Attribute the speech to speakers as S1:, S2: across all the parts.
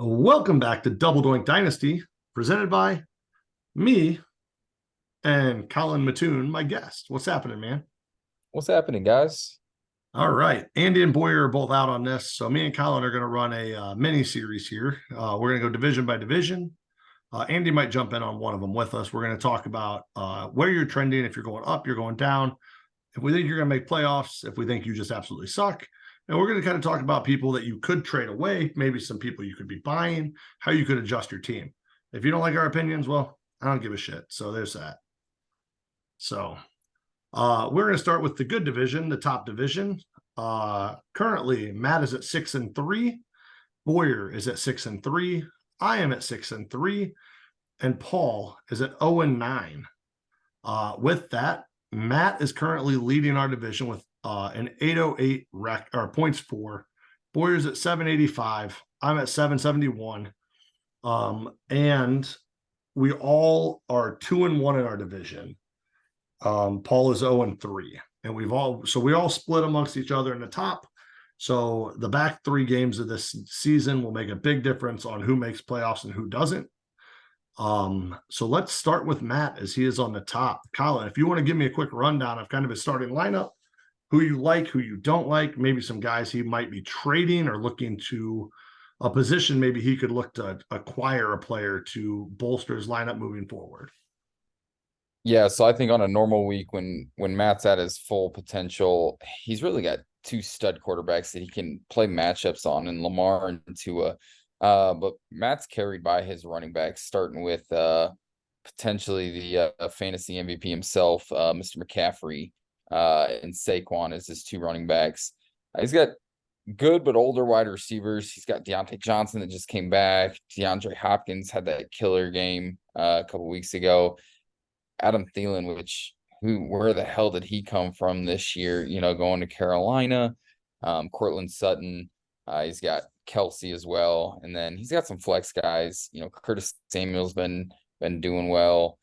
S1: Welcome back to Double Doink Dynasty, presented by me and Colin Mattoon, my guest. What's happening, man?
S2: What's happening, guys?
S1: All right. Andy and Boyer are both out on this. So me and Colin are going to run a mini series here. We're going to go division by division. Andy might jump in on one of them with us. We're going to talk about where you're trending, if you're going up, you're going down, if we think you're going to make playoffs, if we think you just absolutely suck. And we're going to kind of talk about people that you could trade away, maybe some people you could be buying, how you could adjust your team. If you don't like our opinions, well, I don't give a shit. So there's that. So we're going to start with the good division, the top division. Currently, Matt is at 6-3. Boyer is at 6-3. I am at 6-3. And Paul is at 0-9. With that, Matt is currently leading our division with an 808 points for. Boyer's at 785. I'm at 771. And we all are 2-1 in our division. Paul is 0-3. And we all split amongst each other in the top. So the back three games of this season will make a big difference on who makes playoffs and who doesn't. So let's start with Matt as he is on the top. Colin, if you want to give me a quick rundown of kind of his starting lineup, who you like, who you don't like, maybe some guys he might be trading or looking to a position, maybe he could look to acquire a player to bolster his lineup moving forward.
S2: Yeah, so I think on a normal week when Matt's at his full potential, he's really got two stud quarterbacks that he can play matchups on, and Lamar and Tua. But Matt's carried by his running backs, starting with potentially the fantasy MVP himself, Mr. McCaffrey, and Saquon as his two running backs. He's got good but older wide receivers. He's got Deontay Johnson that just came back. DeAndre Hopkins had that killer game a couple weeks ago. Adam Thielen, where the hell did he come from this year? Going to Carolina. Cortland Sutton. He's got Kelsey as well, and then he's got some flex guys. Curtis Samuel's been doing well.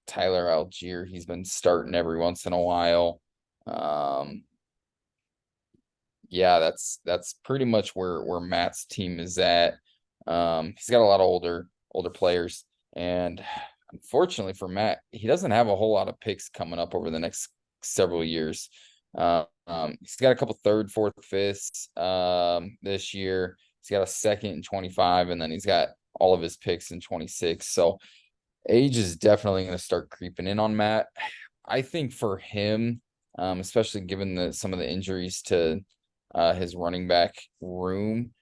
S2: Tyler Algier, he's been starting every once in a while. Yeah, that's pretty much where Matt's team is at. He's got a lot of older players, and unfortunately for Matt, he doesn't have a whole lot of picks coming up over the next several years. He's got a couple third, fourth, fifths this year. He's got a second in 25, and then he's got all of his picks in 26. So age is definitely going to start creeping in on Matt. I think for him, especially given some of the injuries to his running back room,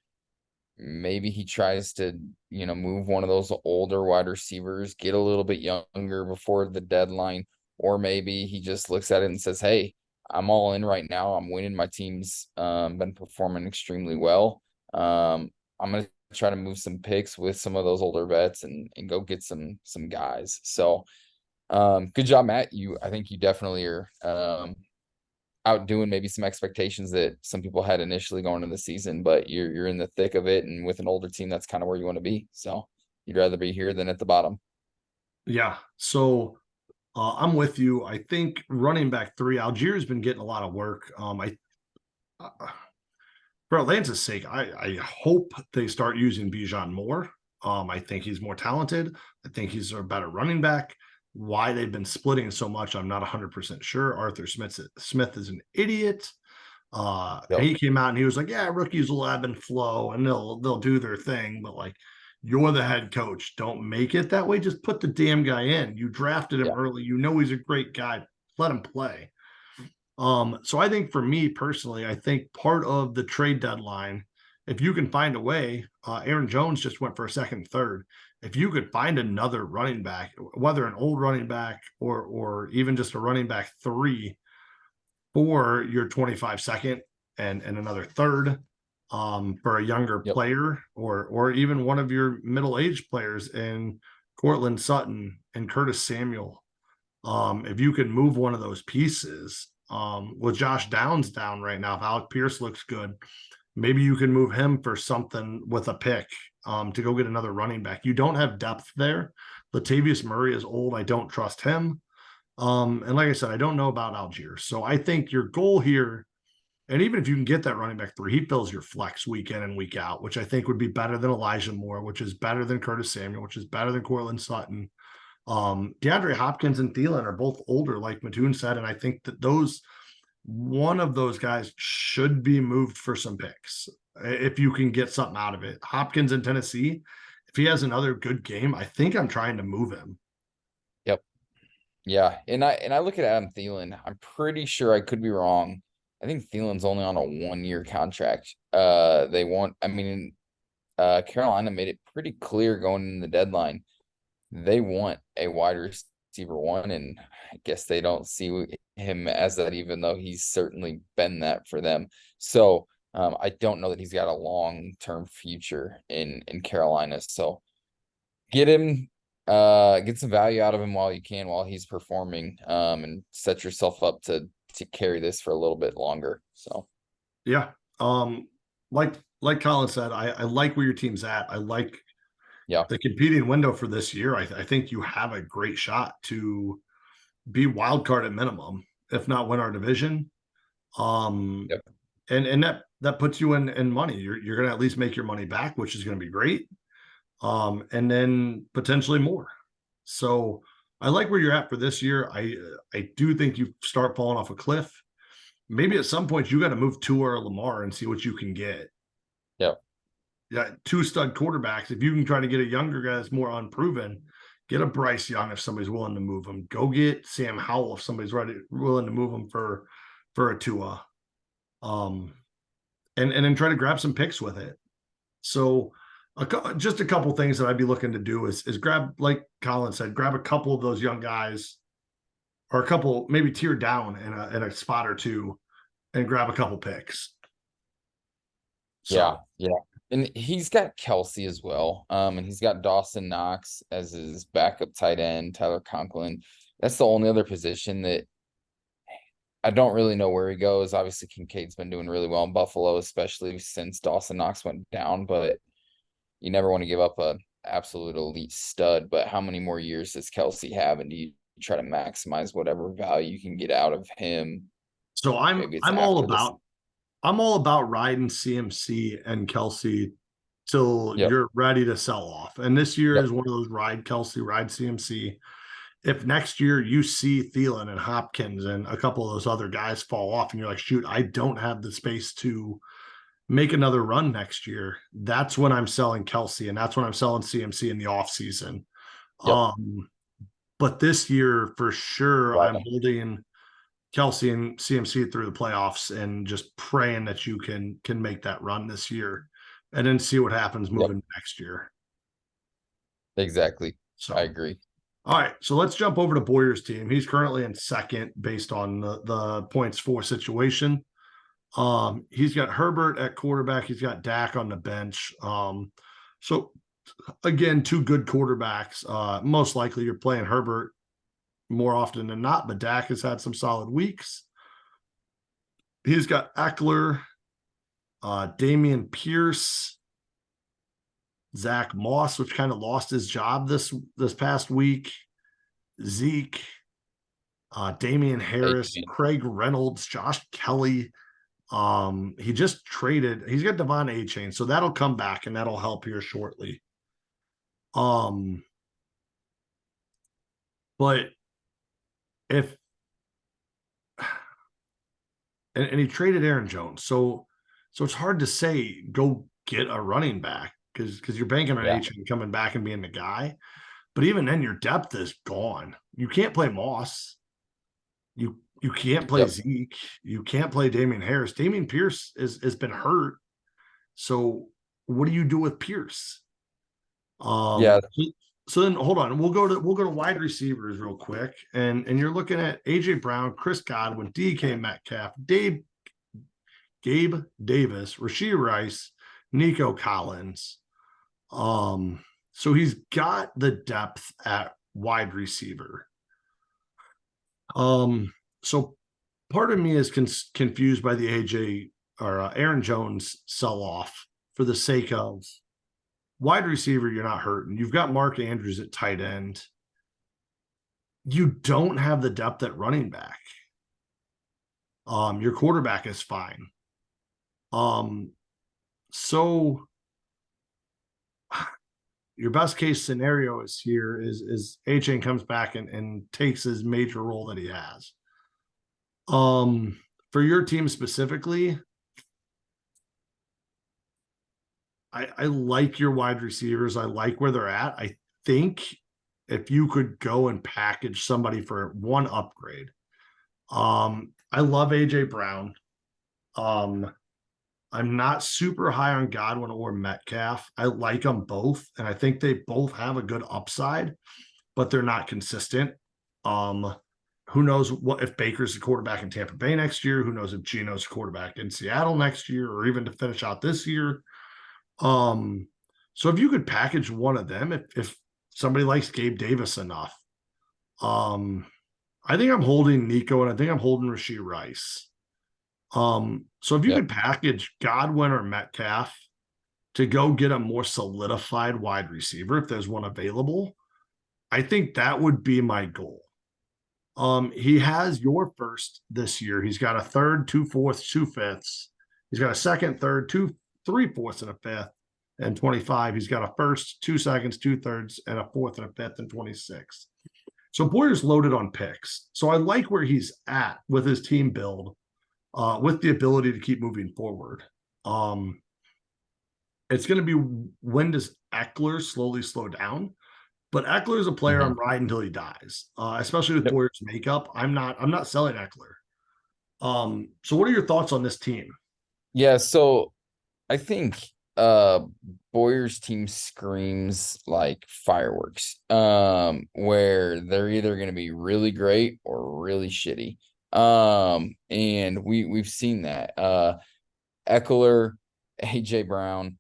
S2: maybe he tries to, move one of those older wide receivers, get a little bit younger before the deadline, or maybe he just looks at it and says, hey, I'm all in right now. I'm winning. My team's been performing extremely well. I'm going to try to move some picks with some of those older vets and go get some guys. So good job, Matt. I think you definitely are outdoing maybe some expectations that some people had initially going into the season, but you're in the thick of it, and with an older team, that's kind of where you want to be. So you'd rather be here than at the bottom.
S1: Yeah. So I'm with you. I think running back 3, Algier's been getting a lot of work. For Atlanta's sake, I hope they start using Bijan more. I think he's more talented. I think he's a better running back. Why they've been splitting so much, I'm not 100% sure. Arthur Smith is an idiot.
S2: Yep.
S1: He came out and he was like, yeah, rookies will ebb and flow and they'll do their thing. But like, you're the head coach. Don't make it that way. Just put the damn guy in. You drafted him early. You know he's a great guy. Let him play. So I think for me personally, I think part of the trade deadline, if you can find a way, Aaron Jones just went for a second, third. If you could find another running back, whether an old running back or even just a running back 3 for your 25 second and another third for a younger player or even one of your middle-aged players in Cortland Sutton and Curtis Samuel, if you could move one of those pieces, with Josh Downs down right now, if Alec Pierce looks good, maybe you can move him for something with a pick to go get another running back. You don't have depth there. Latavius Murray is old. I don't trust him. And like I said, I don't know about Algier. So I think your goal here And even if you can get that running back 3, he fills your flex week in and week out, which I think would be better than Elijah Moore, which is better than Curtis Samuel, which is better than Cortland Sutton. DeAndre Hopkins and Thielen are both older, like Mattoon said, and I think that one of those guys should be moved for some picks if you can get something out of it. Hopkins in Tennessee, if he has another good game, I think I'm trying to move him.
S2: Yep. Yeah. And I look at Adam Thielen. I'm pretty sure, I could be wrong. I think Thielen's only on a 1-year contract. They want, I mean, Carolina made it pretty clear going in the deadline. They want a wide receiver 1, and I guess they don't see him as that, even though he's certainly been that for them. So I don't know that he's got a long-term future in Carolina. So get him, get some value out of him while you can, while he's performing, and set yourself up to carry this for a little bit longer. So
S1: yeah. Like Colin said, I like where your team's at. I like the competing window for this year. I think you have a great shot to be wild card at minimum, if not win our division. And that puts you in money. You're gonna at least make your money back, which is gonna be great. And then potentially more. So I like where you're at for this year. I do think you start falling off a cliff. Maybe at some point you got to move Tua or Lamar and see what you can get.
S2: Yep.
S1: Yeah, 2 stud quarterbacks. If you can try to get a younger guy that's more unproven, get a Bryce Young if somebody's willing to move him. Go get Sam Howell if somebody's willing to move him for a Tua. And then try to grab some picks with it. So just a couple things that I'd be looking to do is grab, like Colin said, grab a couple of those young guys, or a couple maybe tier down in a spot or two, and grab a couple picks.
S2: So. Yeah. And he's got Kelsey as well. And he's got Dawson Knox as his backup tight end, Tyler Conklin. That's the only other position that I don't really know where he goes. Obviously, Kincaid's been doing really well in Buffalo, especially since Dawson Knox went down, but you never want to give up a absolute elite stud. But how many more years does Kelsey have? And do you try to maximize whatever value you can get out of him?
S1: So I'm all about riding CMC and Kelsey till you're ready to sell off. And this year is one of those ride Kelsey, ride CMC. If next year you see Thielen and Hopkins and a couple of those other guys fall off and you're like, shoot, I don't have the space to make another run next year, that's when I'm selling Kelsey, and that's when I'm selling CMC in the off season. But this year for sure, I'm holding Kelsey and CMC through the playoffs and just praying that you can make that run this year and then see what happens moving next year.
S2: Exactly. So I agree.
S1: All right, so let's jump over to Boyer's team. He's currently in second based on the points for situation. He's got Herbert at quarterback. He's got Dak on the bench. So again, 2 good quarterbacks. Most likely you're playing Herbert more often than not, but Dak has had some solid weeks. He's got Eckler, Damian Pierce, Zach Moss, which kind of lost his job this past week, Zeke, Damian Harris, Craig Reynolds, Josh Kelly. He just traded. He's got Devon A-Chain, so that'll come back and that'll help here shortly. But if and he traded Aaron Jones, so it's hard to say go get a running back because you're banking on A-Chain coming back and being the guy. But even then, your depth is gone. You can't play Moss. You can't play Zeke. You can't play Damian Harris. Damian Pierce has been hurt. So what do you do with Pierce? So then hold on. We'll go to wide receivers real quick. And you're looking at AJ Brown, Chris Godwin, DK Metcalf, Gabe Davis, Rashee Rice, Nico Collins. So he's got the depth at wide receiver. So part of me is confused by the AJ or Aaron Jones sell off for the sake of wide receiver. You're not hurting. You've got Mark Andrews at tight end. You don't have the depth at running back. Your quarterback is fine. So your best case scenario is here is HN comes back and takes his major role that he has. For your team specifically, I like your wide receivers. I like where they're at. I think if you could go and package somebody for one upgrade. I love AJ Brown. I'm not super high on Godwin or Metcalf. I like them both, and I think they both have a good upside, but they're not consistent. Who knows what if Baker's the quarterback in Tampa Bay next year? Who knows if Geno's the quarterback in Seattle next year, or even to finish out this year? So if you could package one of them, if somebody likes Gabe Davis enough, I think I'm holding Nico and I think I'm holding Rashee Rice. So if you
S2: Yep.
S1: could package Godwin or Metcalf to go get a more solidified wide receiver, if there's one available, I think that would be my goal. He has your first this year. He's got a third, 2/4, 2/5. He's got a second, third, 3/4, and a fifth. And 25, he's got a first, 2 seconds, 2/3, and a fourth and a fifth, and 26. So Boyer's loaded on picks. So I like where he's at with his team build, with the ability to keep moving forward. It's going to be, when does Eckler slowly slow down? But Eckler is a player
S2: Mhm.
S1: I'm riding until he dies, especially with
S2: Yep.
S1: Boyer's makeup. I'm not selling Eckler. So what are your thoughts on this team?
S2: Yeah, so I think Boyer's team screams like fireworks. Where they're either going to be really great or really shitty. And we've seen that. Eckler, AJ Brown,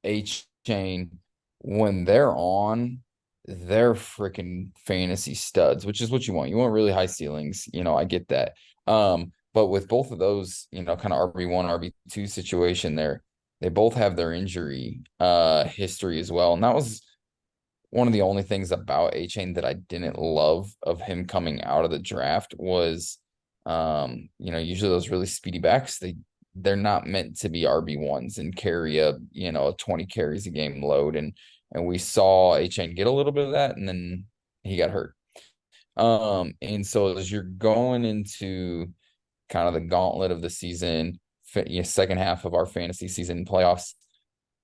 S2: H Chain, when they're on, they're freaking fantasy studs, which is what you want. You want really high ceilings, I get that. But with both of those, kind of RB1, RB2 situation there, they both have their injury history as well. And that was one of the only things about A Chain that I didn't love of him coming out of the draft was usually those really speedy backs, they're not meant to be RB1s and carry a 20 carries a game load. And we saw A Chain get a little bit of that, and then he got hurt. And so as you're going into kind of the gauntlet of the season, second half of our fantasy season playoffs,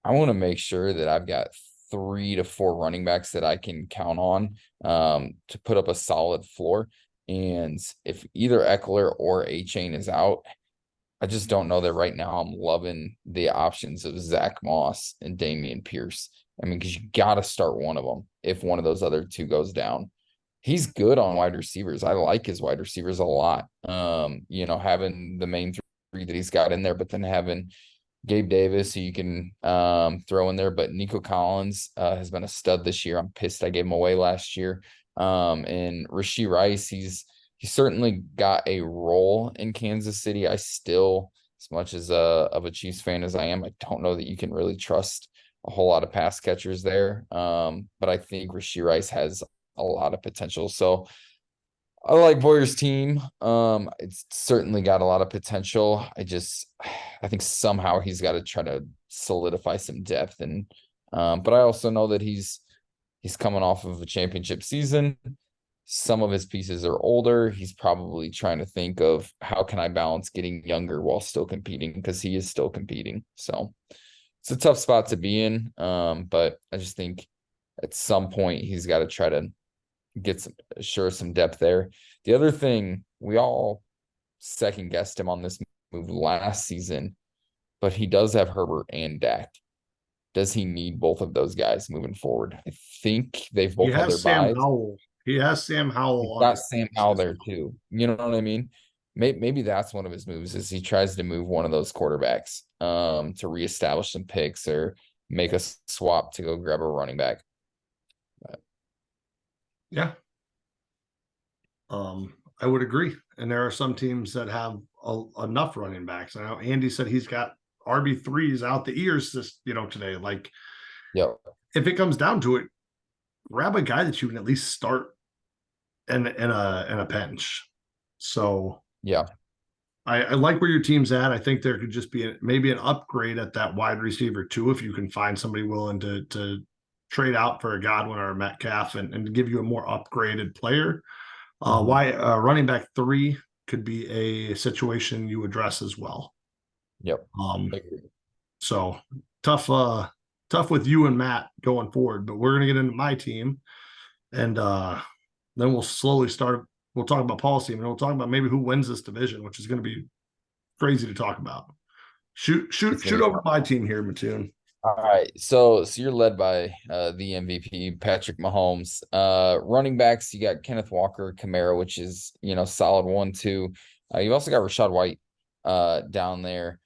S2: I want to make sure that I've got 3 to 4 running backs that I can count on to put up a solid floor. And if either Eckler or A Chain is out, I just don't know that right now. I'm loving the options of Zach Moss and Damian Pierce. I mean, because you got to start one of them if one of those other two goes down. He's good on wide receivers. I like his wide receivers a lot. Having the main three that he's got in there, but then having Gabe Davis, who you can throw in there. But Nico Collins has been a stud this year. I'm pissed I gave him away last year. And Rashee Rice, he's certainly got a role in Kansas City. I still, as much as of a Chiefs fan as I am, I don't know that you can really trust a whole lot of pass catchers there. But I think Rashee Rice has a lot of potential. So I like Boyer's team. It's certainly got a lot of potential. I think somehow he's got to try to solidify some depth, and but I also know that he's coming off of a championship season. Some of his pieces are older. He's probably trying to think of how can I balance getting younger while still competing, because he is still competing. So it's a tough spot to be in. But I just think at some point he's got to try to get some depth there. The other thing, we all second guessed him on this move last season, but he does have Herbert and Dak. Does he need both of those guys moving forward? I think they've
S1: He
S2: both had their
S1: has Sam
S2: buys.
S1: Howell. He has Sam
S2: He's
S1: Howell on
S2: got
S1: his
S2: Sam
S1: team
S2: Howell there
S1: system.
S2: too. You know what I mean? Maybe that's one of his moves, is he tries to move one of those quarterbacks to reestablish some picks or make a swap to go grab a running back.
S1: Yeah. I would agree. And there are some teams that have enough running backs. I know Andy said he's got RB3s out the ears today. Like,
S2: Yep.
S1: if it comes down to it, grab a guy that you can at least start in a pinch. So
S2: Yeah.
S1: I like where your team's at. I think there could just be maybe an upgrade at that wide receiver too, if you can find somebody willing to trade out for a Godwin or a Metcalf and give you a more upgraded player. Why running back 3 could be a situation you address as well.
S2: Yep.
S1: Um, so tough with you and Matt going forward, but we're gonna get into my team, and then we'll slowly start. We'll talk about Paul's team, and we'll talk about maybe who wins this division, which is going to be crazy to talk about. Shoot over my team here, Mattoon.
S2: All right. So you're led by the MVP, Patrick Mahomes. Running backs, you got Kenneth Walker, Kamara, which is, solid 1-2. You've also got Rashad White down there.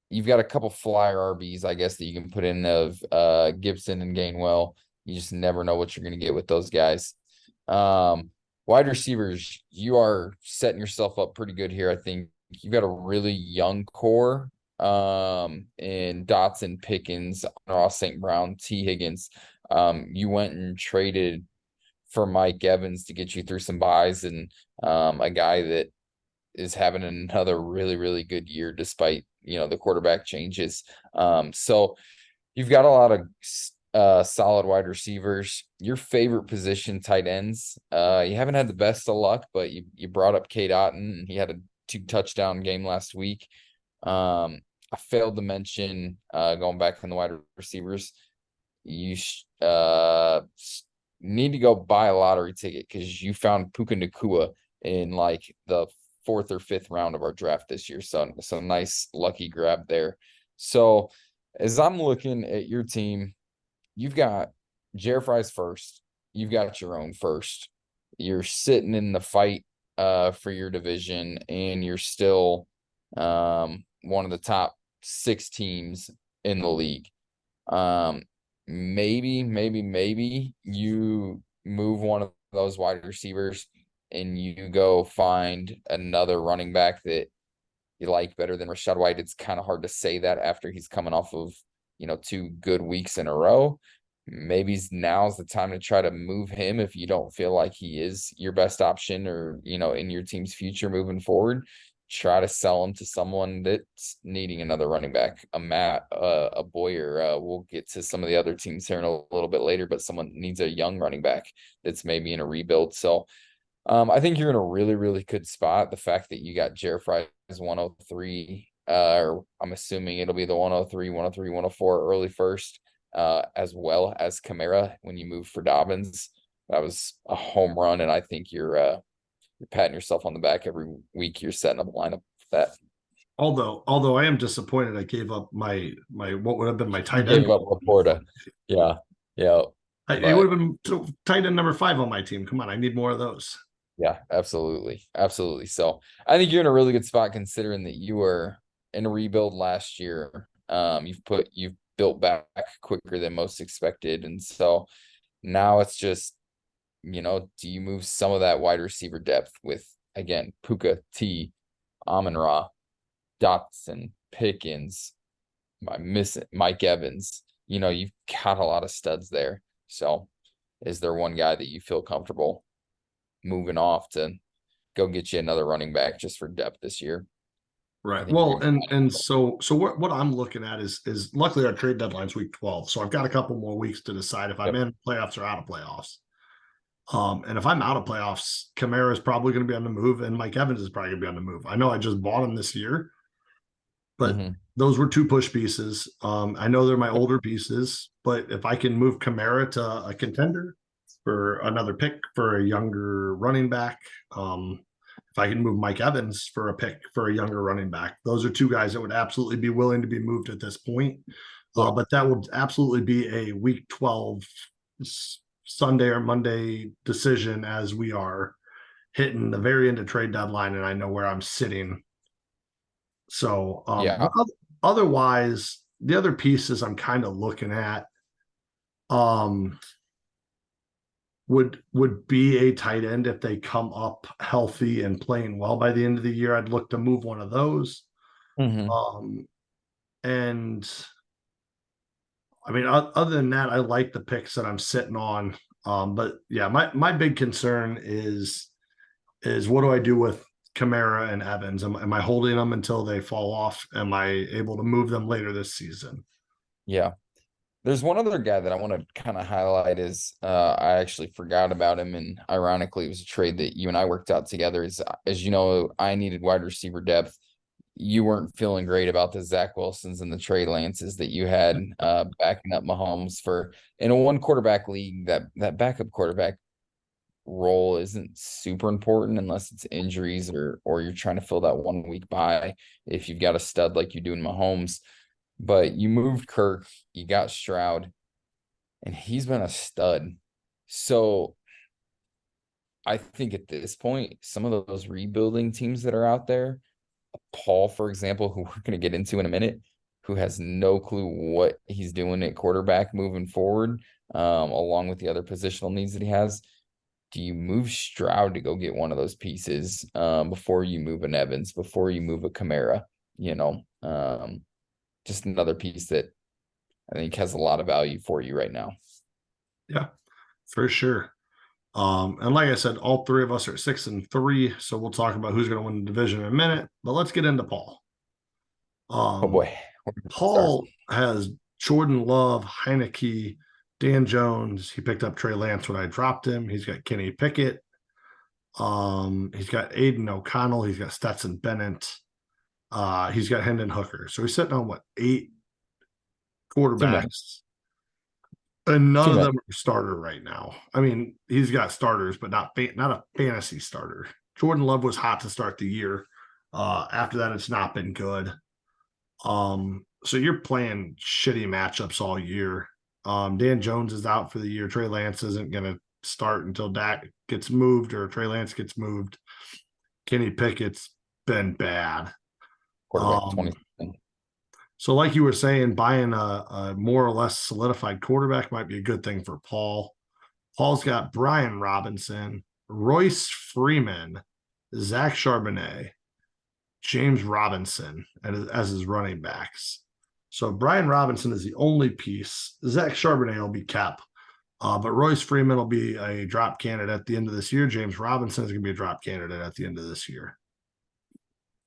S2: You've got a couple flyer RBs, I guess, that you can put in of Gibson and Gainwell. You just never know what you're going to get with those guys. Wide receivers, you are setting yourself up pretty good here. I think you've got a really young core in Dotson, Pickens, Ross St. Brown, T. Higgins. You went and traded for Mike Evans to get you through some buys, and a guy that is having another really, really good year despite, the quarterback changes. So you've got a lot of solid wide receivers. Your favorite position, tight ends. You haven't had the best of luck, but you brought up K. Dotton, and he had a 2-touchdown game last week. I failed to mention, going back on the wide receivers, you need to go buy a lottery ticket because you found Puka Nacua in like the 4th or 5th round of our draft this year. So nice lucky grab there. So as I'm looking at your team, you've got Jared Fry's first. You've got your own first. You're sitting in the fight for your division, and you're still one of the top 6 teams in the league. Maybe you move one of those wide receivers and you go find another running back that you like better than Rashad White. It's kind of hard to say that after he's coming off of, 2 good weeks in a row. Maybe now's the time to try to move him if you don't feel like he is your best option or, in your team's future moving forward. Try to sell him to someone that's needing another running back, a Matt, a Boyer. We'll get to some of the other teams here in a little bit later, but someone needs a young running back that's maybe in a rebuild. So I think you're in a really, really good spot. The fact that you got Jared Fry's 103, or I'm assuming it'll be the 103, 103, 104 early first, as well as Kamara when you move for Dobbins. That was a home run, and I think you're patting yourself on the back every week. You're setting up a lineup for that.
S1: Although I am disappointed, I gave up my what would have been my tight
S2: You
S1: end.
S2: gave up Laporta. Yeah.
S1: It would have been tight end number 5 on my team. Come on, I need more of those.
S2: Yeah, absolutely. So I think you're in a really good spot considering that you were in a rebuild last year. You've built back quicker than most expected. And so now it's just, do you move some of that wide receiver depth with, again, Puka, T, Amon-Ra, Dotson, Pickens, Mike Evans. You've got a lot of studs there. So is there one guy that you feel comfortable moving off to go get you another running back just for depth this year?
S1: Right. Well, and so what I'm looking at is luckily our trade deadline's week 12. So I've got a couple more weeks to decide if I'm in playoffs or out of playoffs. And if I'm out of playoffs, Kamara is probably going to be on the move, and Mike Evans is probably going to be on the move. I know I just bought him this year, but those were 2 push pieces. I know they're my older pieces, but if I can move Kamara to a contender for another pick for a younger running back, if I can move Mike Evans for a pick for a younger running back, those are 2 guys that would absolutely be willing to be moved at this point. But that would absolutely be a week 12 Sunday or Monday decision as we are hitting the very end of trade deadline, and I know where I'm sitting. So otherwise, the other pieces I'm kind of looking at would be a tight end if they come up healthy and playing well by the end of the year. I'd look to move one of those. And I mean, other than that, I like the picks that I'm sitting on. But yeah, my big concern is what do I do with Kamara and Evans? Am I holding them until they fall off? Am I able to move them later this season?
S2: Yeah. There's one other guy that I want to kind of highlight is I actually forgot about him, and ironically, it was a trade that you and I worked out together. Is as you know, I needed wide receiver depth. You weren't feeling great about the Zach Wilsons and the Trey Lances that you had backing up Mahomes for in a one quarterback league. That backup quarterback role isn't super important unless it's injuries or you're trying to fill that 1 week bye if you've got a stud like you do in Mahomes. But you moved Kirk, you got Stroud, and he's been a stud. So I think at this point, some of those rebuilding teams that are out there, Paul, for example, who we're going to get into in a minute, who has no clue what he's doing at quarterback moving forward, along with the other positional needs that he has. Do you move Stroud to go get one of those pieces before you move an Evans, before you move a Kamara? Just another piece that I think has a lot of value for you right now.
S1: Yeah, for sure. And like I said, all three of us are 6-3, so we'll talk about who's going to win the division in a minute. But let's get into Paul.
S2: Oh boy,
S1: Paul has Jordan Love, Heineke, Dan Jones. He picked up Trey Lance when I dropped him. He's got Kenny Pickett. He's got Aiden O'Connell. He's got Stetson Bennett. He's got Hendon Hooker. So he's sitting on 8 quarterbacks. And none of them are starter right now. I mean, he's got starters, but not a fantasy starter. Jordan Love was hot to start the year. After that, it's not been good. So you're playing shitty matchups all year. Dan Jones is out for the year. Trey Lance isn't going to start until Dak gets moved or Trey Lance gets moved. Kenny Pickett's been bad.
S2: Quarterback 20.
S1: So like you were saying, buying a more or less solidified quarterback might be a good thing for Paul. Paul's got Brian Robinson, Royce Freeman, Zach Charbonnet, James Robinson as his running backs. So Brian Robinson is the only piece. Zach Charbonnet will be kept. But Royce Freeman will be a drop candidate at the end of this year. James Robinson is going to be a drop candidate at the end of this year.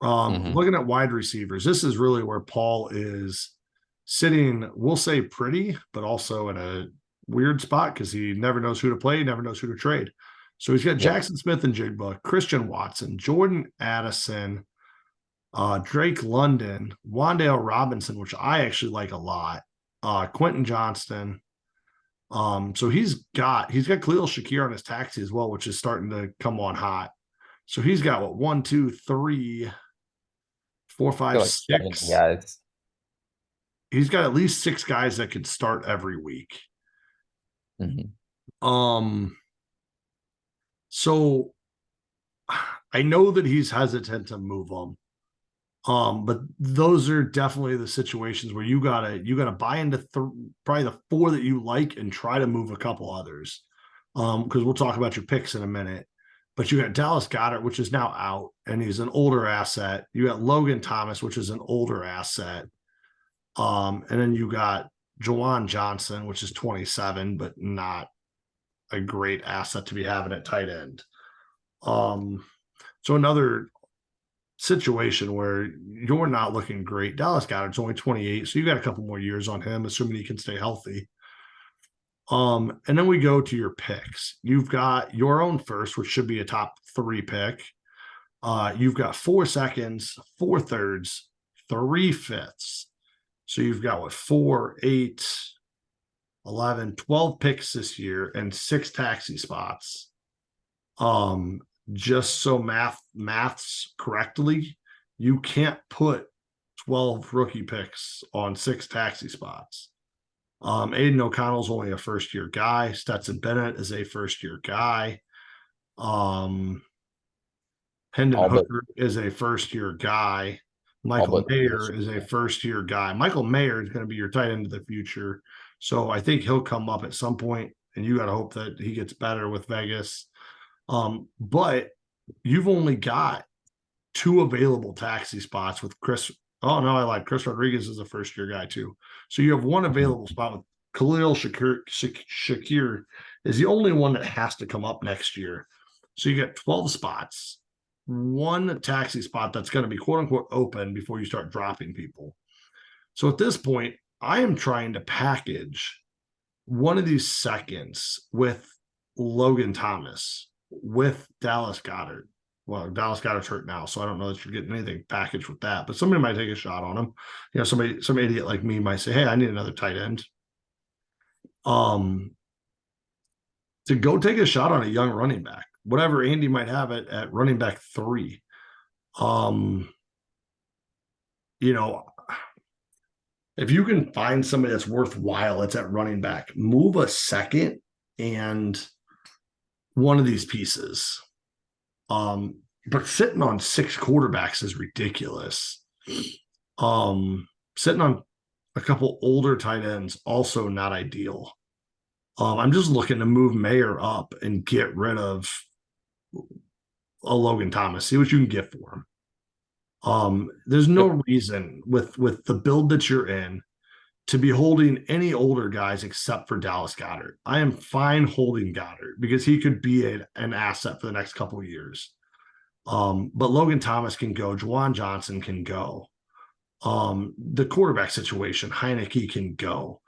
S1: Looking at wide receivers, this is really where Paul is sitting, we'll say pretty, but also in a weird spot because he never knows who to play, never knows who to trade. So he's got Jackson Smith and Jigba, Christian Watson, Jordan Addison, Drake London, Wan'Dale Robinson, which I actually like a lot, Quentin Johnston. So he's got Khalil Shakir on his taxi as well, which is starting to come on hot. So he's got 1, 2, 3, 4, 5, 6
S2: guys.
S1: He's got at least 6 guys that could start every week. So I know that he's hesitant to move them. But those are definitely the situations where you gotta buy into probably the 4 that you like and try to move a couple others. Because we'll talk about your picks in a minute. But you got Dallas Goedert, which is now out, and he's an older asset. You got Logan Thomas, which is an older asset. And then you got Jawan Johnson, which is 27, but not a great asset to be having at tight end. So another situation where you're not looking great. Dallas Goedert's only 28, so you got a couple more years on him, assuming he can stay healthy. And then we go to your picks. You've got your own first, which should be a top 3 pick. You've got 4 seconds, 4 thirds, 3 fifths. So you've got 4, 8, 11, 12 picks this year and 6 taxi spots. Just so maths correctly, you can't put 12 rookie picks on 6 taxi spots. Aiden O'Connell's only a first-year guy. Stetson Bennett is a first-year guy. Hendon Hooker is a first-year guy. Michael Mayer is a first-year guy. Michael Mayer is going to be your tight end of the future. So I think he'll come up at some point, and you got to hope that he gets better with Vegas. But you've only got 2 available taxi spots with Chris. Oh, no, I lied. Chris Rodriguez is a first-year guy, too. So you have 1 available spot with Khalil Shakir is the only one that has to come up next year. So you got 12 spots. one taxi spot that's going to be quote unquote open before you start dropping people. So at this point, I am trying to package one of these seconds with Logan Thomas, with Dallas Goedert. Well, Dallas Goedert's hurt now, so I don't know that you're getting anything packaged with that. But somebody might take a shot on him. You know, some idiot like me might say, "Hey, I need another tight end." To go take a shot on a young running back, whatever Andy might have it at running back 3. You know, if you can find somebody that's worthwhile, it's at running back. Move a second and one of these pieces. But sitting on 6 quarterbacks is ridiculous. Sitting on a couple older tight ends also not ideal. I'm just looking to move Mayer up and get rid of a Logan Thomas. See what you can get for him. There's no reason with the build that you're in to be holding any older guys except for Dallas Goedert. I am fine holding Goedert because he could be an asset for the next couple of years. But Logan Thomas can go. Juwan Johnson can go. The quarterback situation, Heineke can go.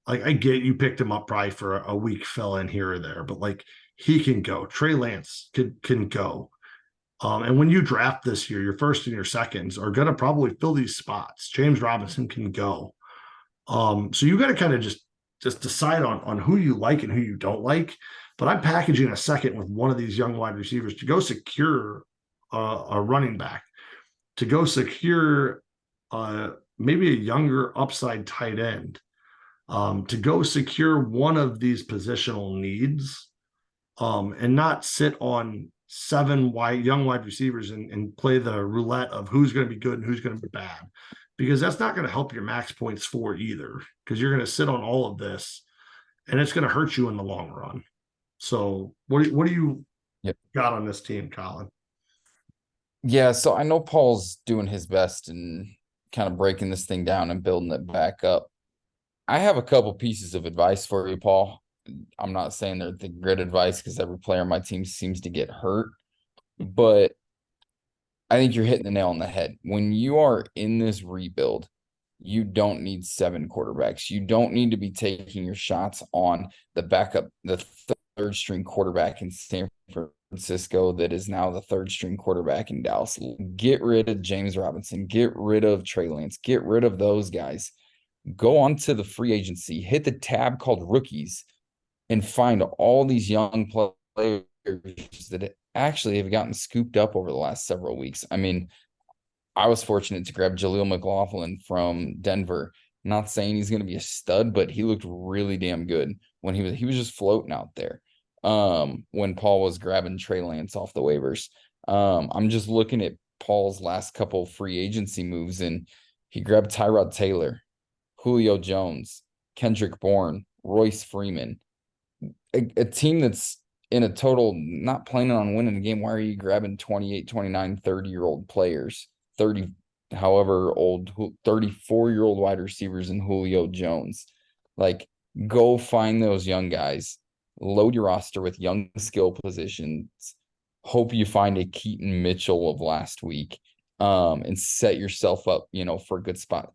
S1: Like, I get you picked him up probably for a week fill in here or there, but like, he can go. Trey Lance can go. And when you draft this year, your first and your seconds are going to probably fill these spots. James Robinson can go. So you got to kind of just decide on who you like and who you don't like. But I'm packaging a second with one of these young wide receivers to go secure a running back, to go secure maybe a younger upside tight end, to go secure one of these positional needs, and not sit on 7 young wide receivers and play the roulette of who's going to be good and who's going to be bad, because that's not going to help your max points for either, because you're going to sit on all of this and it's going to hurt you in the long run. So what do you got on this team, Colin?
S2: Yeah, so I know Paul's doing his best and kind of breaking this thing down and building it back up. I have a couple pieces of advice for you, Paul. I'm not saying they're the great advice because every player on my team seems to get hurt, but I think you're hitting the nail on the head. When you are in this rebuild, you don't need 7 quarterbacks. You don't need to be taking your shots on the backup, the third string quarterback in San Francisco that is now the third string quarterback in Dallas. Get rid of James Robinson. Get rid of Trey Lance. Get rid of those guys. Go on to the free agency. Hit the tab called rookies and find all these young players that actually have gotten scooped up over the last several weeks. I mean, I was fortunate to grab Jaleel McLaughlin from Denver. Not saying he's going to be a stud, but he looked really damn good when he was just floating out there. When Paul was grabbing Trey Lance off the waivers. I'm just looking at Paul's last couple free agency moves, and he grabbed Tyrod Taylor, Julio Jones, Kendrick Bourne, Royce Freeman, a team that's in a total not planning on winning a game. Why are you grabbing 28, 29, 30-year-old players, 30, however old, 34-year-old wide receivers and Julio Jones? Like, go find those young guys, load your roster with young skill positions, hope you find a Keaton Mitchell of last week, and set yourself up, for a good spot.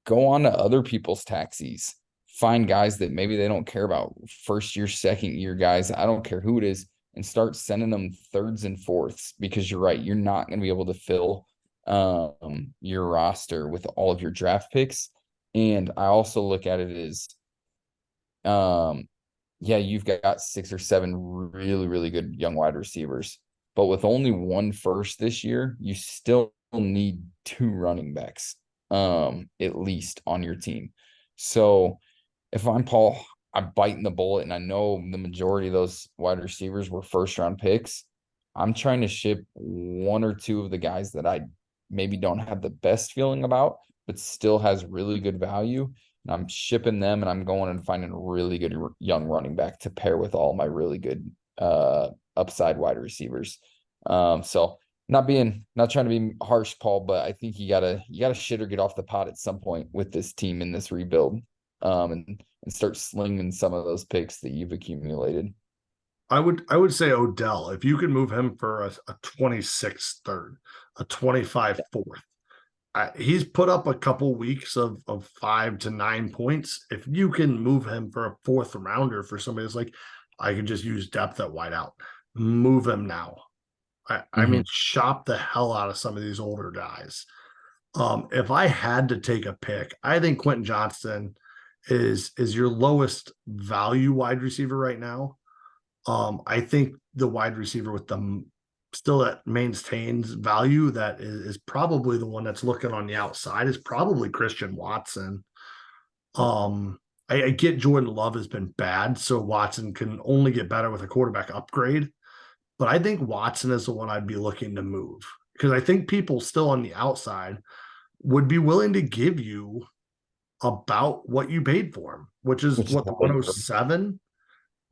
S2: Go on to other people's taxis. Find guys that maybe they don't care about, first year, second year guys. I don't care who it is, and start sending them thirds and fourths, because you're right. You're not going to be able to fill your roster with all of your draft picks. And I also look at it as, you've got 6 or 7 really, really good young wide receivers, but with only 1 first this year, you still need 2 running backs, at least on your team. So if I'm Paul, I'm biting the bullet, and I know the majority of those wide receivers were first-round picks. I'm trying to ship 1 or 2 of the guys that I maybe don't have the best feeling about, but still has really good value. And I'm shipping them, and I'm going and finding a really good young running back to pair with all my really good upside wide receivers. So not trying to be harsh, Paul, but I think you gotta shit or get off the pot at some point with this team in this rebuild, and start slinging some of those picks that you've accumulated.
S1: I would say Odell. If you can move him for a 26th third, a 25 fourth. He's put up a couple weeks of 5 to 9 points. If you can move him for a fourth rounder for somebody that's like, I can just use depth at wideout, move him now. I mean,
S2: Mhm.
S1: shop the hell out of some of these older guys. If I had to take a pick, I think Quentin Johnston is your lowest value wide receiver right now. I think the wide receiver with the still that maintains value that is probably the one that's looking on the outside is probably Christian Watson. Um, I get Jordan Love has been bad, so Watson can only get better with a quarterback upgrade. But I think Watson is the one I'd be looking to move because I think people still on the outside would be willing to give you about what you paid for him, which is
S2: Which is
S1: what, the 107.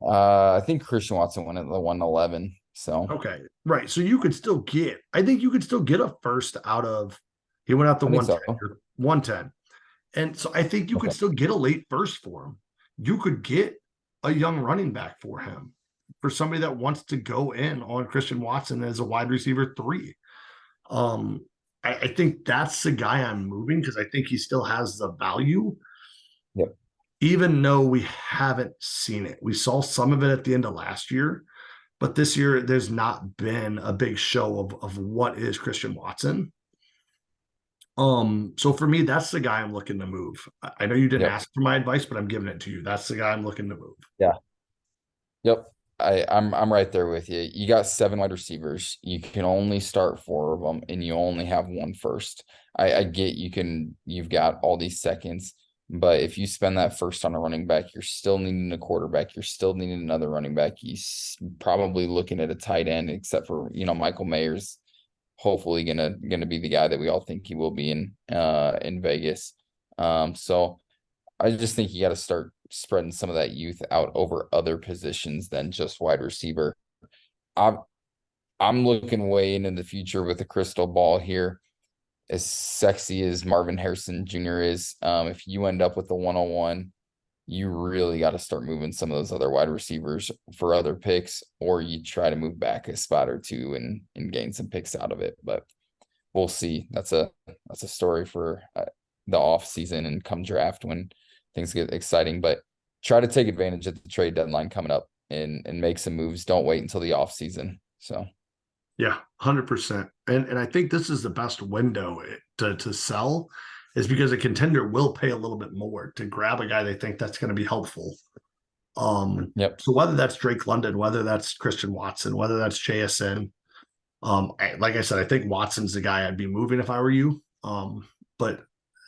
S2: I think Christian Watson went at the 111. So
S1: Okay, right. So you could still get, I think you could still get a first out of, he went out the
S2: I think
S1: 110,
S2: so.
S1: 110. And so I think you could
S2: Okay.
S1: still get a late first for him. You could get a young running back for him, for somebody that wants to go in on Christian Watson as a wide receiver 3. Um, I think that's the guy I'm moving because I think he still has the value,
S2: Yep.
S1: even though we haven't seen it. We saw some of it at the end of last year, but this year there's not been a big show of what is Christian Watson. So for me, that's the guy I'm looking to move. I know you didn't
S2: Yep.
S1: ask for my advice, but I'm giving it to you. That's the guy I'm looking to move.
S2: Yeah. Yep. I'm right there with you. You got 7 wide receivers. You can only start 4 of them, and you only have one first. I get you've got all these seconds, but if you spend that first on a running back, you're still needing a quarterback. You're still needing another running back. He's probably looking at a tight end, except for Michael Mayer's hopefully gonna be the guy that we all think he will be in Vegas. So I just think you got to start spreading some of that youth out over other positions than just wide receiver. I'm I'm looking way into the future with a crystal ball here. As sexy as Marvin Harrison Jr. is, if you end up with the 101, you really got to start moving some of those other wide receivers for other picks, or you try to move back a spot or two and gain some picks out of it. But we'll see. That's a story for the off season and come draft when things get exciting. But try to take advantage of the trade deadline coming up and make some moves. Don't wait until the off season. So
S1: Yeah, 100%. And I think this is the best window to sell, is because a contender will pay a little bit more to grab a guy they think that's going to be helpful.
S2: yep.
S1: So whether that's Drake London, whether that's Christian Watson, whether that's JSN, like I said, I think Watson's the guy I'd be moving if I were you. But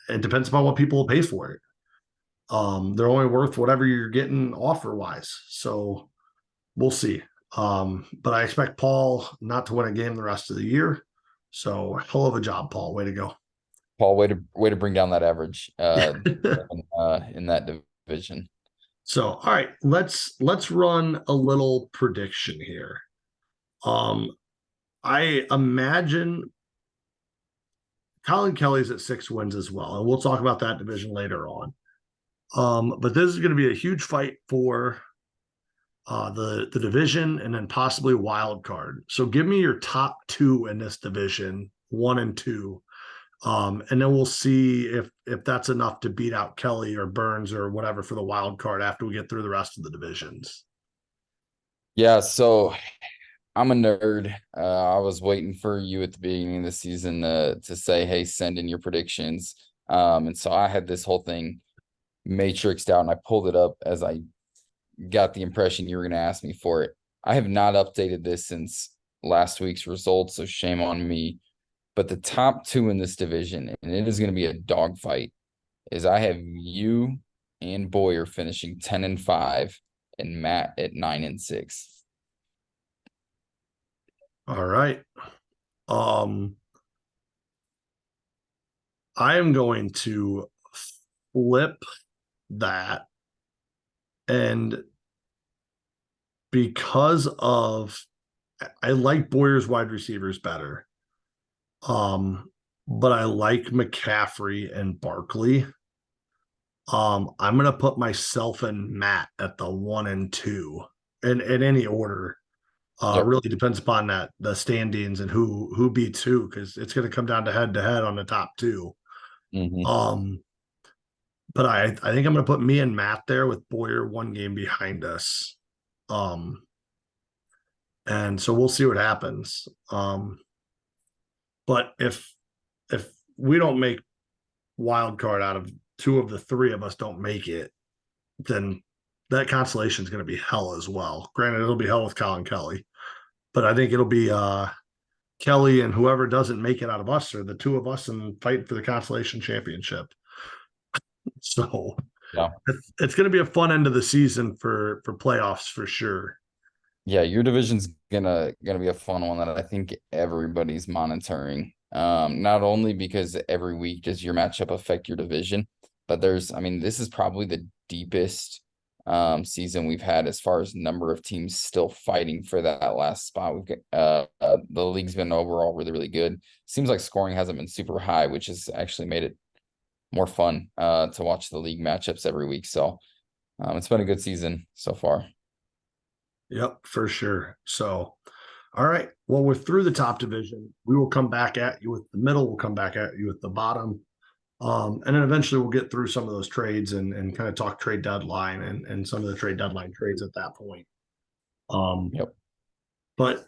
S1: it depends upon what people will pay for it. They're only worth whatever you're getting offer wise. So we'll see. But I expect Paul not to win a game the rest of the year. So hell of a job, Paul. Way to go.
S2: Paul, way to bring down that average
S1: Yeah.
S2: in that division.
S1: So all right, let's run a little prediction here. Um, I imagine Colin Kelly's at 6 wins as well, and we'll talk about that division later on. But this is going to be a huge fight for the division and then possibly wild card. So give me your top 2 in this division, 1 and 2, and then we'll see if that's enough to beat out Kelly or Burns or whatever for the wild card after we get through the rest of the divisions.
S2: Yeah, so I'm a nerd. I was waiting for you at the beginning of the season to say, hey, send in your predictions. And so I had this whole thing matrixed out and I pulled it up as I got the impression you were going to ask me for it. I have not updated this since last week's results, so shame on me. But the top 2 in this division, and it is going to be a dogfight, is I have you and Boyer finishing 10-5 and Matt at 9-6.
S1: All right. I am going to flip that, and because of I like Boyer's wide receivers better. But I like McCaffrey and Barkley. I'm gonna put myself and Matt at the 1 and 2. in any order.
S2: Yep.
S1: Really depends upon the standings and who beats who, because it's going to come down to head on the top two.
S2: Hmm.
S1: Um, but I think I'm going to put me and Matt there with Boyer one game behind us. Um, and so we'll see what happens. But if we don't make wild card out of two of the three of us don't make it, then that consolation is going to be hell as well. Granted, it'll be hell with Colin Kelly, but I think it'll be Kelly and whoever doesn't make it out of us, or the two of us, and fight for the consolation championship. So
S2: Yeah.
S1: it's going to be a fun end of the season for playoffs for sure.
S2: Yeah, your division's gonna be a fun one that I think everybody's monitoring. Not only because every week does your matchup affect your division, but I mean, this is probably the deepest season we've had as far as number of teams still fighting for that last spot. We've got the league's been overall really, really good. Seems like scoring hasn't been super high, which has actually made it more fun to watch the league matchups every week. So it's been a good season so far.
S1: Yep, for sure. So, all right. Well, we're through the top division. We will come back at you with the middle. We'll come back at you with the bottom. And then eventually we'll get through some of those trades and kind of talk trade deadline and some of the trade deadline trades at that point.
S2: Yep.
S1: But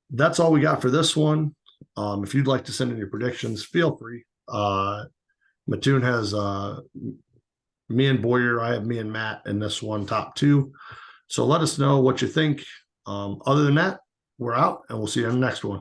S1: that's all we got for this one. If you'd like to send in your predictions, feel free. Mattoon has me and Boyer. I have me and Matt in this one, top two. So let us know what you think. Other than that, we're out and we'll see you in the next one.